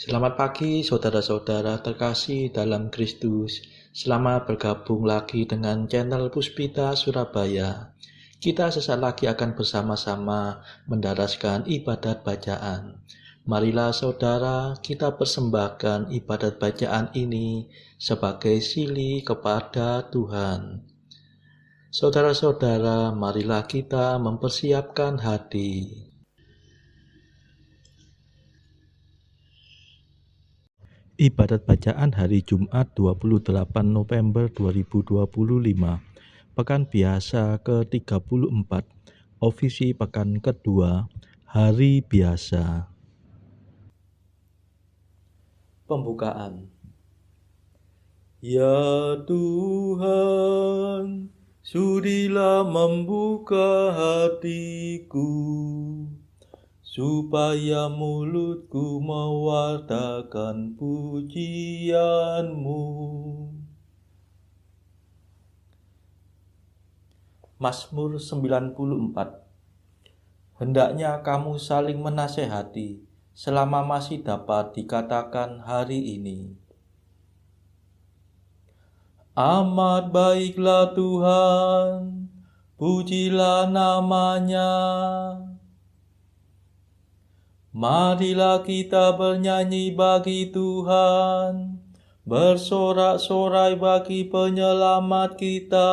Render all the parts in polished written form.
Selamat pagi saudara-saudara terkasih dalam Kristus. Selamat bergabung lagi dengan channel Puspita Surabaya. Kita sesaat lagi akan bersama-sama mendaraskan ibadat bacaan. Marilah saudara, kita persembahkan ibadat bacaan ini sebagai sili kepada Tuhan. Saudara-saudara, marilah kita mempersiapkan hati. Ibadat bacaan hari Jumat 28 November 2025, Pekan Biasa ke-34, Ofisi Pekan kedua, Hari Biasa. Pembukaan. Ya Tuhan, sudilah membuka hatiku, supaya mulutku mewartakan pujian-Mu. Mazmur 94. Hendaknya kamu saling menasehati selama masih dapat dikatakan hari ini. Amat baiklah Tuhan, pujilah nama-Nya. Marilah kita bernyanyi bagi Tuhan, bersorak-sorai bagi penyelamat kita,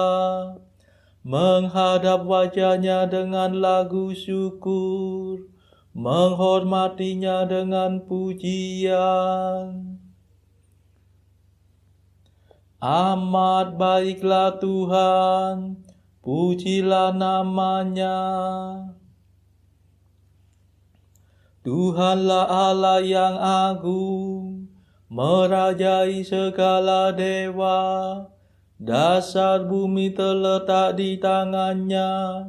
menghadap wajah-Nya dengan lagu syukur, menghormati-Nya dengan pujian. Amat baiklah Tuhan, pujilah nama-Nya. Tuhanlah Allah yang agung, merajai segala dewa. Dasar bumi terletak di tangan-Nya,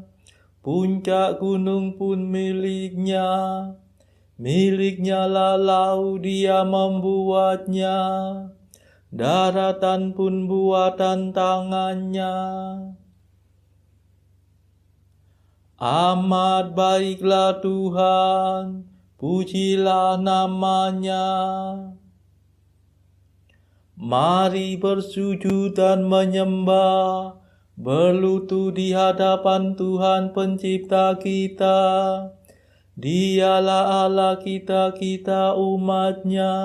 puncak gunung pun milik-Nya. Milik-Nya lah laut, Dia membuatnya, daratan pun buatan tangan-Nya. Amat baiklah Tuhan, pujilah nama-Nya. Mari bersujud dan menyembah, berlutut di hadapan Tuhan Pencipta kita. Dialah Allah kita, kita umat-Nya.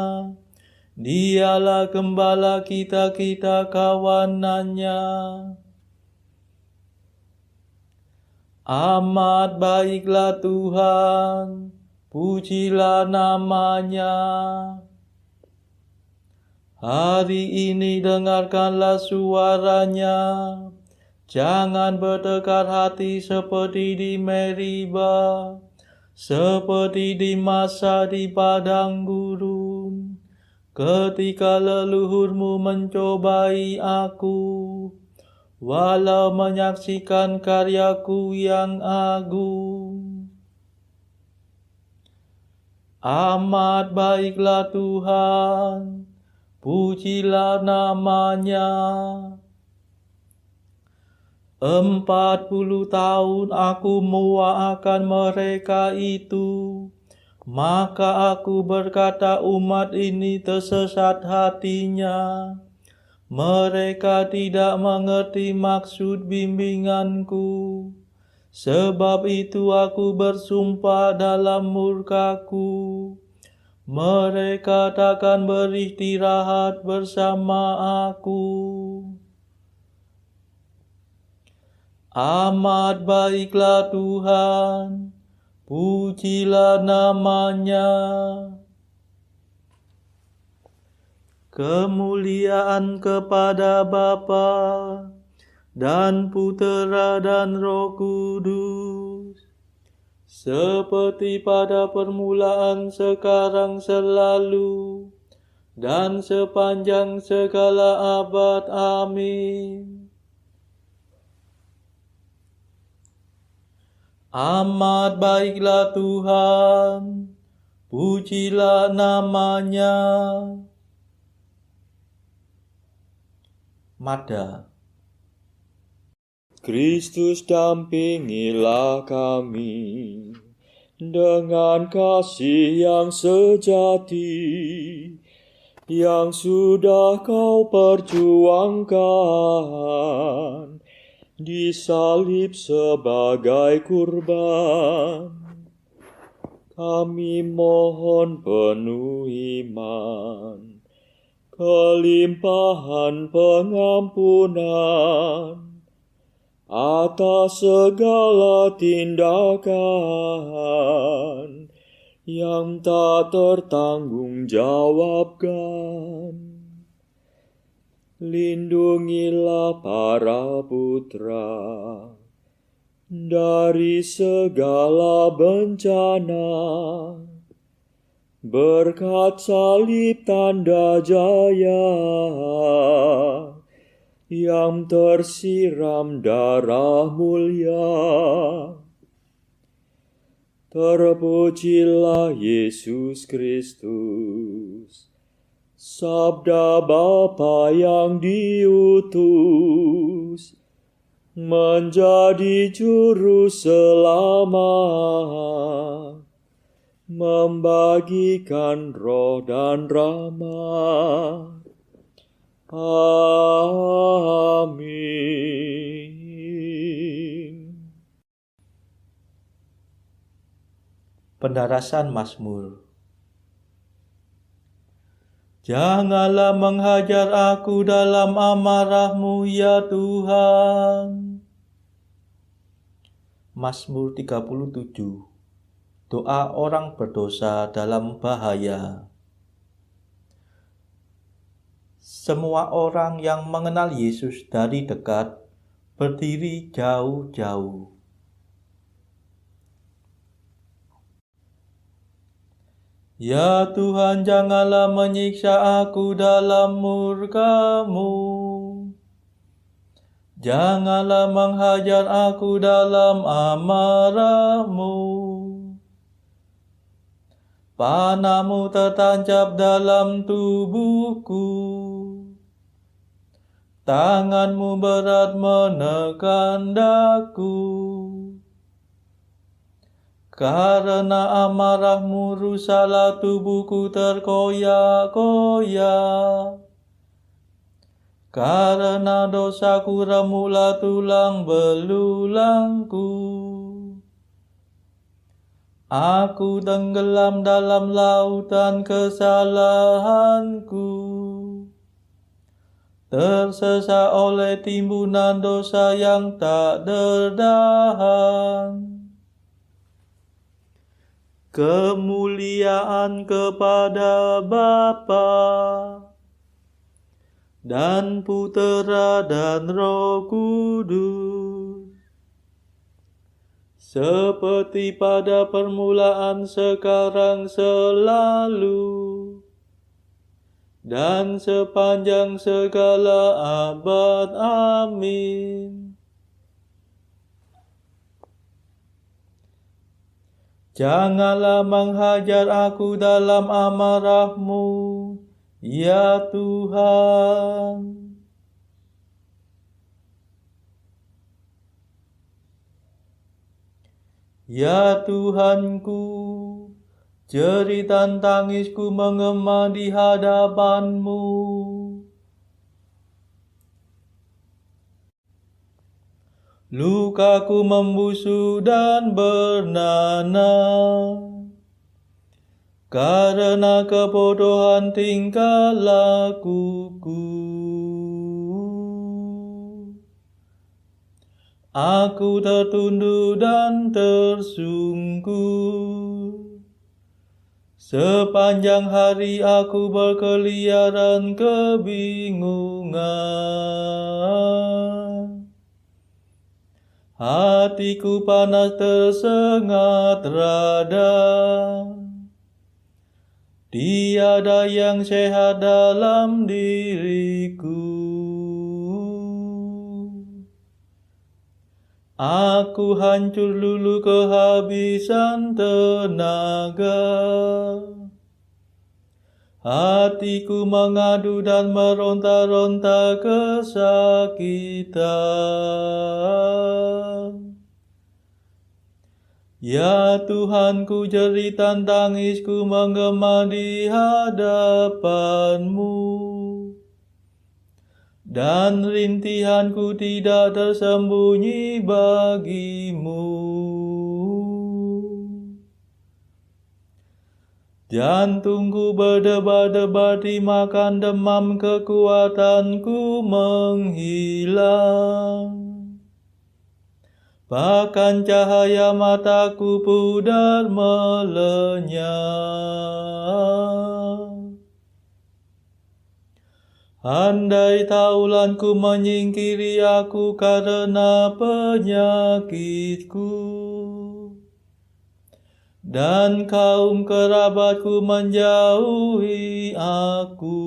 Dialah gembala kita, kita kawanan-Nya. Amat baiklah Tuhan, pujilah nama-Nya. Hari ini dengarkanlah suara-Nya. Jangan bertekar hati seperti di Meriba, seperti di masa di padang gurun, ketika leluhurmu mencobai aku, walau menyaksikan karyaku yang agung. Amat baiklah Tuhan, pujilah nama-Nya. 40 tahun aku muakkan mereka itu, maka aku berkata umat ini tersesat hatinya. Mereka tidak mengerti maksud bimbinganku. Sebab itu aku bersumpah dalam murkaku, mereka takkan beristirahat bersama aku. Amat baiklah Tuhan, pujilah nama-Nya. Kemuliaan kepada Bapa dan Putera dan Roh Kudus, seperti pada permulaan, sekarang, selalu, dan sepanjang segala abad. Amin. Amat baiklah Tuhan, pujilah nama-Nya. Mada. Kristus dampingilah kami, dengan kasih yang sejati yang sudah kau perjuangkan, disalib sebagai kurban. Kami mohon penuh iman, kelimpahan pengampunan atas segala tindakan yang tak tertanggungjawabkan. Lindungilah para putra dari segala bencana, berkat salib tanda jaya yang tersiram darah mulia. Terpujilah Yesus Kristus, Sabda Bapa yang diutus menjadi juru selamat, membagikan roh dan rahmat. Amin. Pendarasan Mazmur. Janganlah menghajar aku dalam amarah-Mu, ya Tuhan. Mazmur 37. Doa orang berdosa dalam bahaya. Semua orang yang mengenal Yesus dari dekat berdiri jauh-jauh. Ya Tuhan, janganlah menyiksa aku dalam murka-Mu. Janganlah menghajar aku dalam amarah-Mu. Panah-Mu tertancap dalam tubuhku. Tangan-Mu berat menekan daku. Karena amarah-Mu rusaklah tubuhku terkoyak-koyak. Karena dosaku remuklah tulang belulangku. Aku tenggelam dalam lautan kesalahanku, tersesat oleh timbunan dosa yang tak tertahan. Kemuliaan kepada Bapa dan Putera dan Roh Kudus, seperti pada permulaan, sekarang, selalu, dan sepanjang segala abad. Amin. Janganlah menghajar aku dalam amarah-Mu, ya Tuhan. Ya Tuhanku, jeritan tangisku menggema di hadapan-Mu. Lukaku membusuk dan bernanah, karena kebodohan tingkah lakuku. Aku tertunduk dan tersungkur. Sepanjang hari aku berkeliaran kebingungan. Hatiku panas tersengat rada. Tiada yang sehat dalam diriku. Aku hancur luluh kehabisan tenaga. Hatiku mengadu dan meronta-ronta kesakitan. Ya Tuhanku, jeritan tangisku menggema di hadapan-Mu, dan rintihanku tidak tersembunyi bagi-Mu. Jantungku berdebar-debar dimakan demam, kekuatanku menghilang. Bahkan cahaya mataku pudar melenyap. Andai taulanku menyingkiri aku karena penyakitku, dan kaum kerabatku menjauhi aku.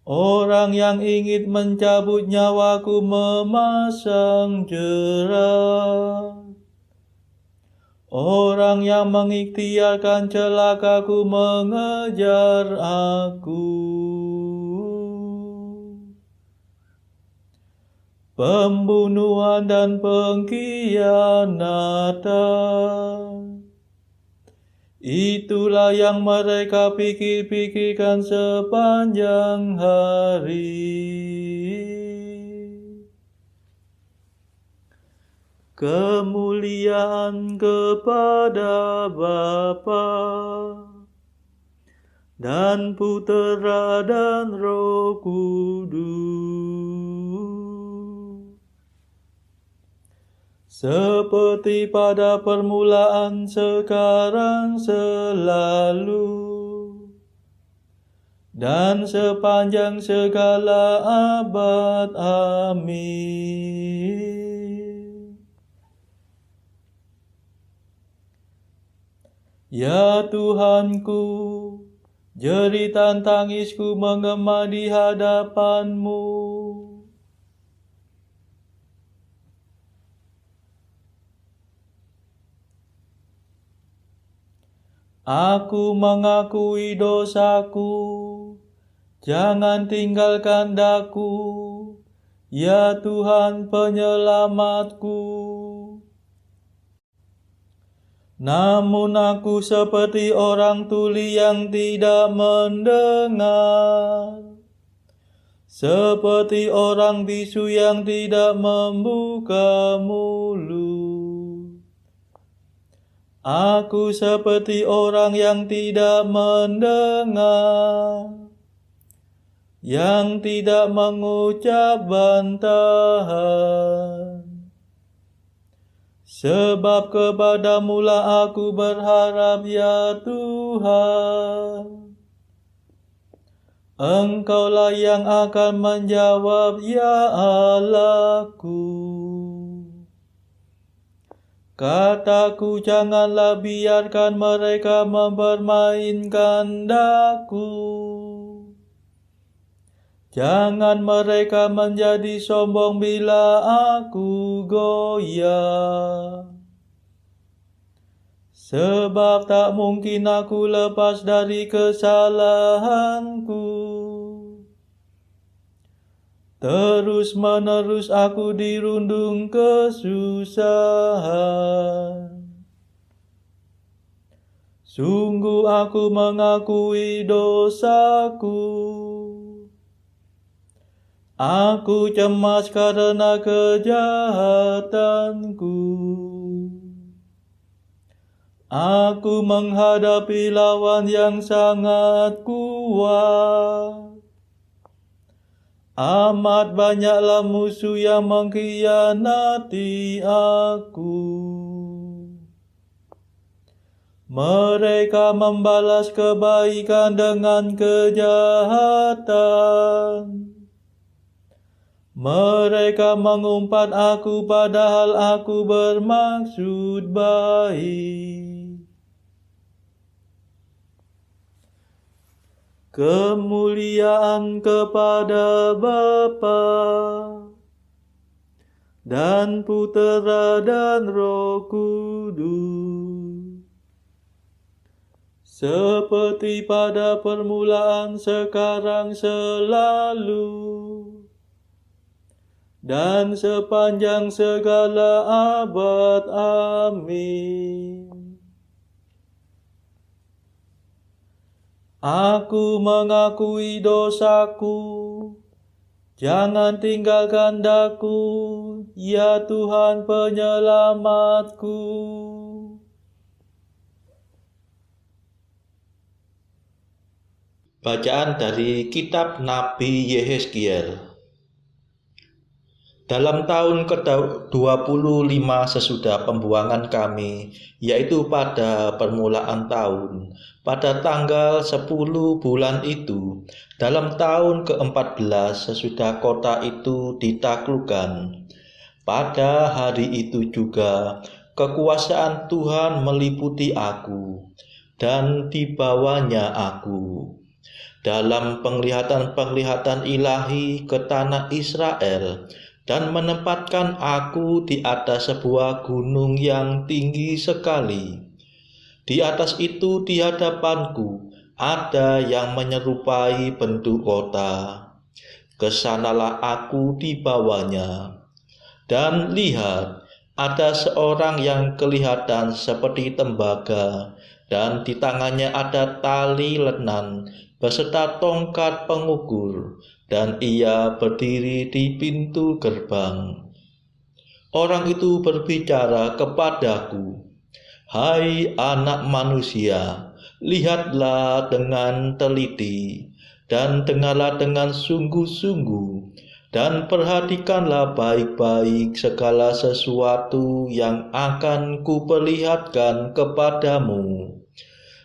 Orang yang ingin mencabut nyawaku memasang jerat. Orang yang mengikhtiarkan celakaku mengejar aku. Pembunuhan dan pengkhianatan, itulah yang mereka pikir-pikirkan sepanjang hari. Kemuliaan kepada Bapa dan Putera dan Roh Kudus, seperti pada permulaan, sekarang, selalu, dan sepanjang segala abad. Amin. Ya Tuhanku, jeritan tangisku menggema di hadapan-Mu. Aku mengakui dosaku, jangan tinggalkan daku, ya Tuhan penyelamatku. Namun aku seperti orang tuli yang tidak mendengar, seperti orang bisu yang tidak membuka mulut. Aku seperti orang yang tidak mendengar, yang tidak mengucap bantahan. Sebab kepadamu-lah aku berharap, ya Tuhan. Engkaulah yang akan menjawab, ya Allahku. Kataku, janganlah biarkan mereka mempermainkan daku. Jangan mereka menjadi sombong bila aku goyah. Sebab tak mungkin aku lepas dari kesalahanku. Terus-menerus aku dirundung kesusahan. Sungguh aku mengakui dosaku. Aku cemas karena kejahatanku. Aku menghadapi lawan yang sangat kuat. Amat banyaklah musuh yang mengkhianati aku. Mereka membalas kebaikan dengan kejahatan. Mereka mengumpat aku padahal aku bermaksud baik. Kemuliaan kepada Bapa dan Putera dan Roh Kudus, seperti pada permulaan, sekarang, selalu, dan sepanjang segala abad. Amin. Aku mengakui dosaku, jangan tinggalkan daku, ya Tuhan penyelamatku. Bacaan dari kitab Nabi Yehezkiel. Dalam tahun ke-25 sesudah pembuangan kami, yaitu pada permulaan tahun, pada tanggal 10 bulan itu, dalam tahun ke-14 sesudah kota itu ditaklukkan. Pada hari itu juga, kekuasaan Tuhan meliputi aku, dan dibawanya aku dalam penglihatan-penglihatan ilahi ke tanah Israel, dan menempatkan aku di atas sebuah gunung yang tinggi sekali. Di atas itu di hadapanku ada yang menyerupai bentuk kota. Kesanalah aku dibawanya. Dan lihat, ada seorang yang kelihatan seperti tembaga, dan di tangannya ada tali lenan beserta tongkat pengukur, dan ia berdiri di pintu gerbang. Orang itu berbicara kepadaku, "Hai anak manusia, lihatlah dengan teliti, dan dengarlah dengan sungguh-sungguh, dan perhatikanlah baik-baik segala sesuatu yang akan kuperlihatkan kepadamu.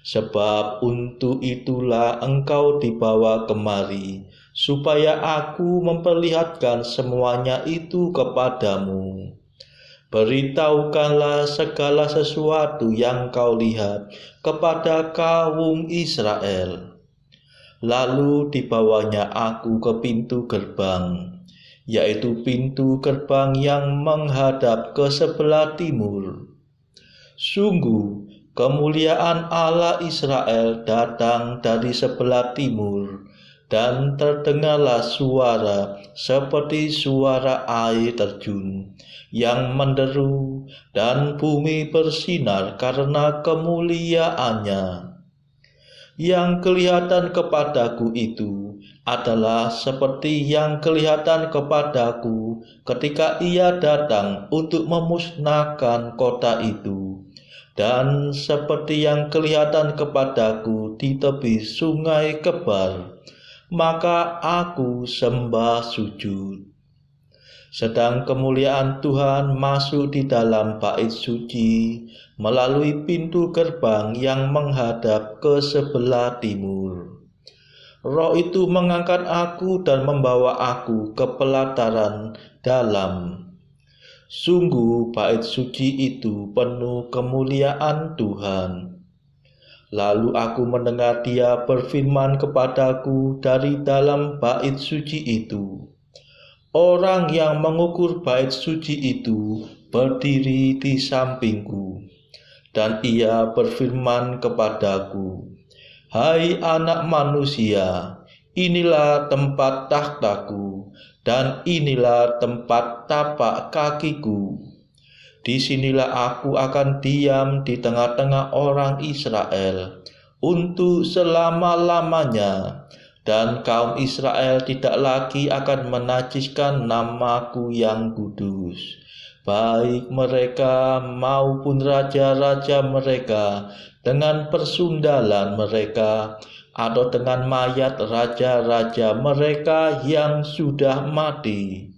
Sebab untuk itulah engkau dibawa kemari, supaya aku memperlihatkan semuanya itu kepadamu. Beritahukanlah segala sesuatu yang kau lihat kepada kaum Israel." Lalu dibawanya aku ke pintu gerbang, yaitu pintu gerbang yang menghadap ke sebelah timur. Sungguh, kemuliaan Allah Israel datang dari sebelah timur, dan terdengarlah suara seperti suara air terjun yang menderu, dan bumi bersinar karena kemuliaannya. Yang kelihatan kepadaku itu adalah seperti yang kelihatan kepadaku ketika ia datang untuk memusnahkan kota itu, dan seperti yang kelihatan kepadaku di tepi sungai Kebar. Maka aku sembah sujud. Sedang kemuliaan Tuhan masuk di dalam bait suci melalui pintu gerbang yang menghadap ke sebelah timur. Roh itu mengangkat aku dan membawa aku ke pelataran dalam. Sungguh bait suci itu penuh kemuliaan Tuhan. Lalu aku mendengar Dia berfirman kepadaku dari dalam bait suci itu. Orang yang mengukur bait suci itu berdiri di sampingku, dan ia berfirman kepadaku, "Hai anak manusia, inilah tempat takhtaku, dan inilah tempat tapak kakiku. Disinilah aku akan diam di tengah-tengah orang Israel untuk selama-lamanya. Dan kaum Israel tidak lagi akan menajiskan namaku yang kudus, baik mereka maupun raja-raja mereka dengan persundalan mereka, atau dengan mayat raja-raja mereka yang sudah mati.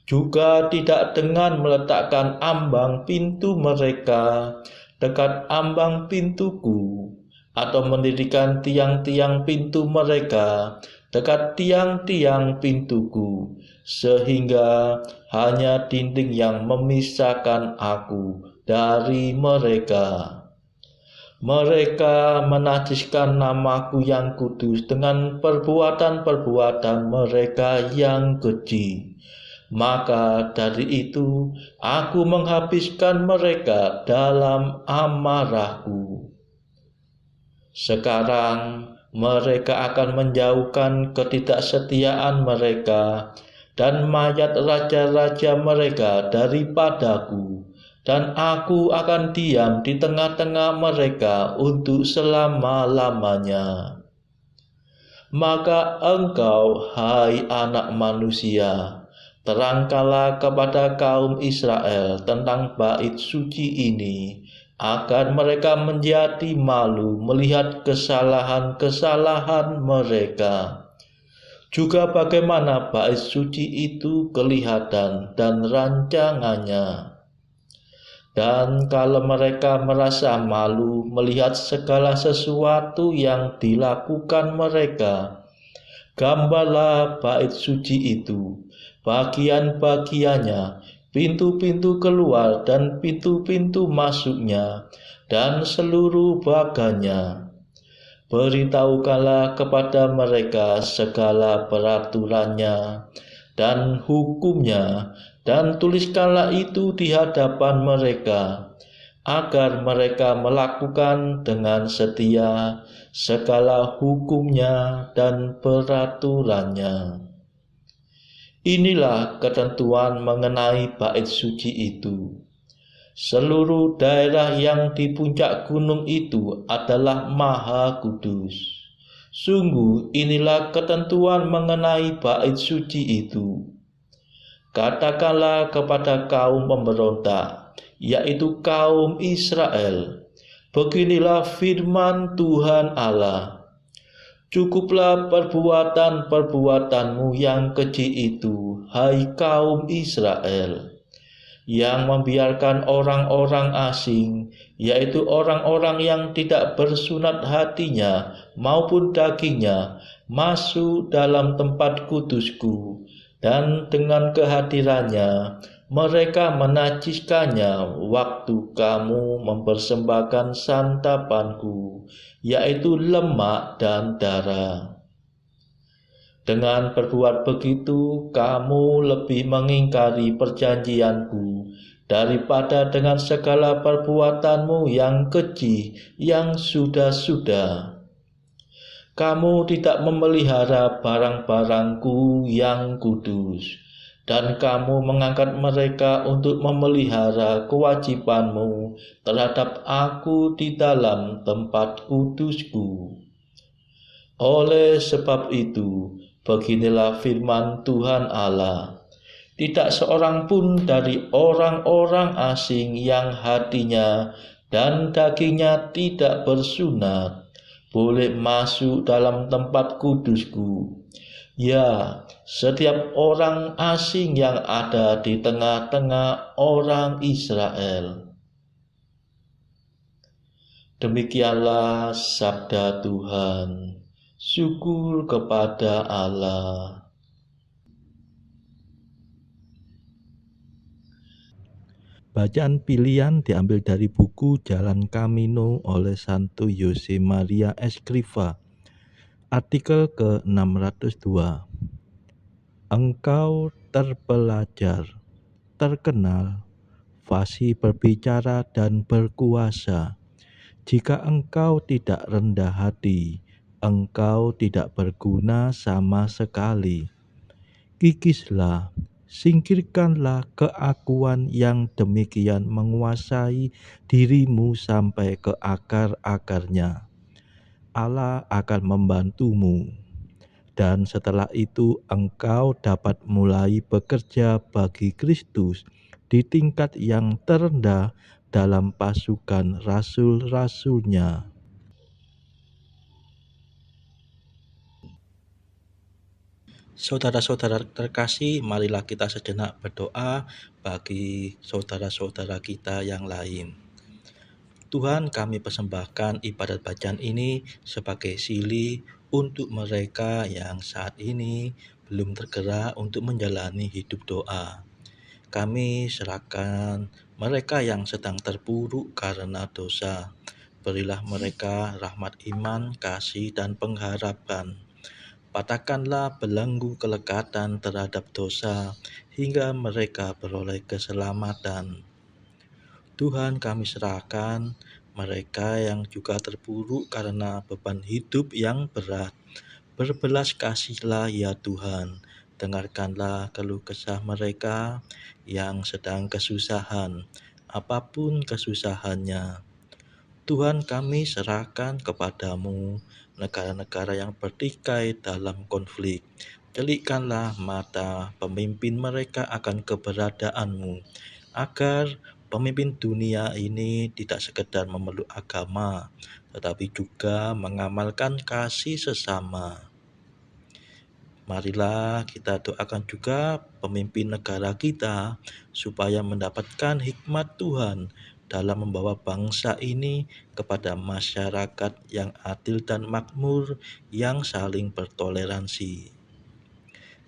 Juga tidak dengan meletakkan ambang pintu mereka dekat ambang pintuku, atau mendirikan tiang-tiang pintu mereka dekat tiang-tiang pintuku, sehingga hanya dinding yang memisahkan aku dari mereka. Mereka menajiskan namaku yang kudus dengan perbuatan-perbuatan mereka yang keji. Maka dari itu aku menghabiskan mereka dalam amarahku. Sekarang mereka akan menjauhkan ketidaksetiaan mereka dan mayat raja-raja mereka daripadaku, dan aku akan diam di tengah-tengah mereka untuk selama-lamanya. Maka engkau, hai anak manusia, terangkanlah kepada kaum Israel tentang bait suci ini, agar mereka menjadi malu melihat kesalahan-kesalahan mereka. Juga bagaimana bait suci itu kelihatan dan rancangannya. Dan kalau mereka merasa malu melihat segala sesuatu yang dilakukan mereka, gambarlah bait suci itu, bagian-bagiannya, pintu-pintu keluar dan pintu-pintu masuknya, dan seluruh bagannya. Beritahukanlah kepada mereka segala peraturannya dan hukumnya, dan tuliskanlah itu di hadapan mereka, agar mereka melakukan dengan setia segala hukumnya dan peraturannya. Inilah ketentuan mengenai bait suci itu. Seluruh daerah yang di puncak gunung itu adalah maha kudus. Sungguh inilah ketentuan mengenai bait suci itu. Katakanlah kepada kaum pemberontak, yaitu kaum Israel, beginilah firman Tuhan Allah. Cukuplah perbuatan-perbuatanmu yang keji itu, hai kaum Israel, yang membiarkan orang-orang asing, yaitu orang-orang yang tidak bersunat hatinya maupun dagingnya, masuk dalam tempat kudusku, dan dengan kehadirannya mereka menajiskannya waktu kamu mempersembahkan santapanku, yaitu lemak dan darah. Dengan berbuat begitu, kamu lebih mengingkari perjanjianku daripada dengan segala perbuatanmu yang keji yang sudah-sudah. Kamu tidak memelihara barang-barangku yang kudus, dan kamu mengangkat mereka untuk memelihara kewajibanmu terhadap aku di dalam tempat kudusku. Oleh sebab itu, beginilah firman Tuhan Allah, tidak seorang pun dari orang-orang asing yang hatinya dan dagingnya tidak bersunat boleh masuk dalam tempat kudusku. Ya, setiap orang asing yang ada di tengah-tengah orang Israel. Demikianlah sabda Tuhan. Syukur kepada Allah. Bacaan pilihan diambil dari buku Jalan Camino oleh Santo Jose Maria Escrivá. Artikel ke-602. Engkau terpelajar, terkenal, fasih berbicara dan berkuasa. Jika engkau tidak rendah hati, engkau tidak berguna sama sekali. Kikislah, singkirkanlah keakuan yang demikian menguasai dirimu sampai ke akar-akarnya. Allah akan membantumu, dan setelah itu engkau dapat mulai bekerja bagi Kristus di tingkat yang terendah dalam pasukan rasul-rasulnya. Saudara-saudara terkasih, marilah kita sejenak berdoa bagi saudara-saudara kita yang lain. Tuhan, kami persembahkan ibadat bacaan ini sebagai sili untuk mereka yang saat ini belum tergerak untuk menjalani hidup doa. Kami serahkan mereka yang sedang terpuruk karena dosa. Berilah mereka rahmat iman, kasih, dan pengharapan. Patahkanlah belenggu kelekatan terhadap dosa hingga mereka beroleh keselamatan. Tuhan, kami serahkan mereka yang juga terpuruk karena beban hidup yang berat. Berbelas kasihlah ya Tuhan, dengarkanlah keluh kesah mereka yang sedang kesusahan, apapun kesusahannya. Tuhan, kami serahkan kepadamu negara-negara yang bertikai dalam konflik. Celikkanlah mata pemimpin mereka akan keberadaanmu, agar pemimpin dunia ini tidak sekedar memeluk agama, tetapi juga mengamalkan kasih sesama. Marilah kita doakan juga pemimpin negara kita supaya mendapatkan hikmat Tuhan dalam membawa bangsa ini kepada masyarakat yang adil dan makmur yang saling bertoleransi.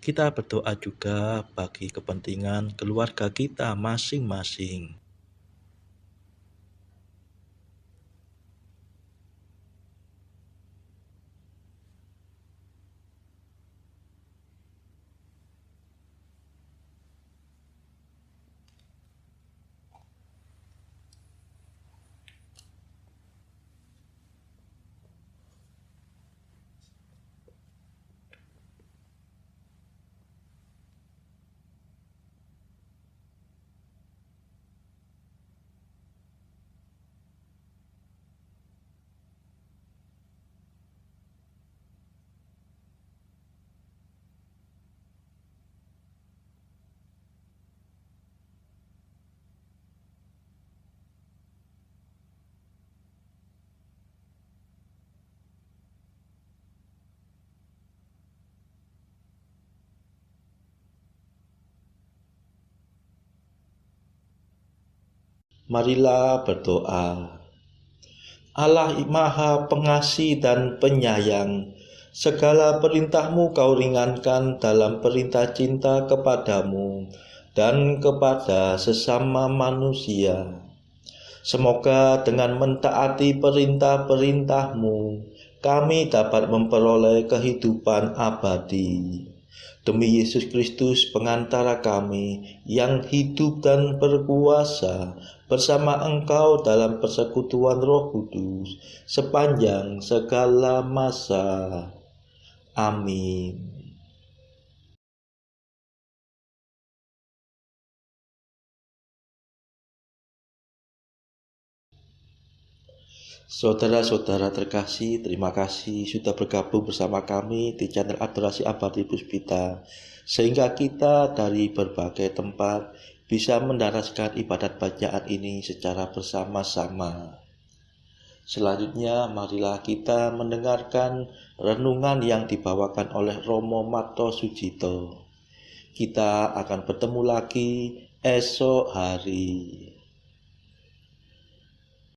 Kita berdoa juga bagi kepentingan keluarga kita masing-masing. Marilah berdoa. Allah Maha Pengasih dan Penyayang, segala perintah-Mu Kau ringankan dalam perintah cinta kepadamu dan kepada sesama manusia. Semoga dengan mentaati perintah-perintah-Mu, kami dapat memperoleh kehidupan abadi. Demi Yesus Kristus pengantara kami yang hidup dan berkuasa bersama Engkau dalam persekutuan Roh Kudus sepanjang segala masa. Amin. Saudara-saudara terkasih, terima kasih sudah bergabung bersama kami di channel Adorasi Abadi Puspita, sehingga kita dari berbagai tempat bisa mendaraskan ibadat bacaan ini secara bersama-sama. Selanjutnya, marilah kita mendengarkan renungan yang dibawakan oleh Romo Mato Sujito. Kita akan bertemu lagi esok hari.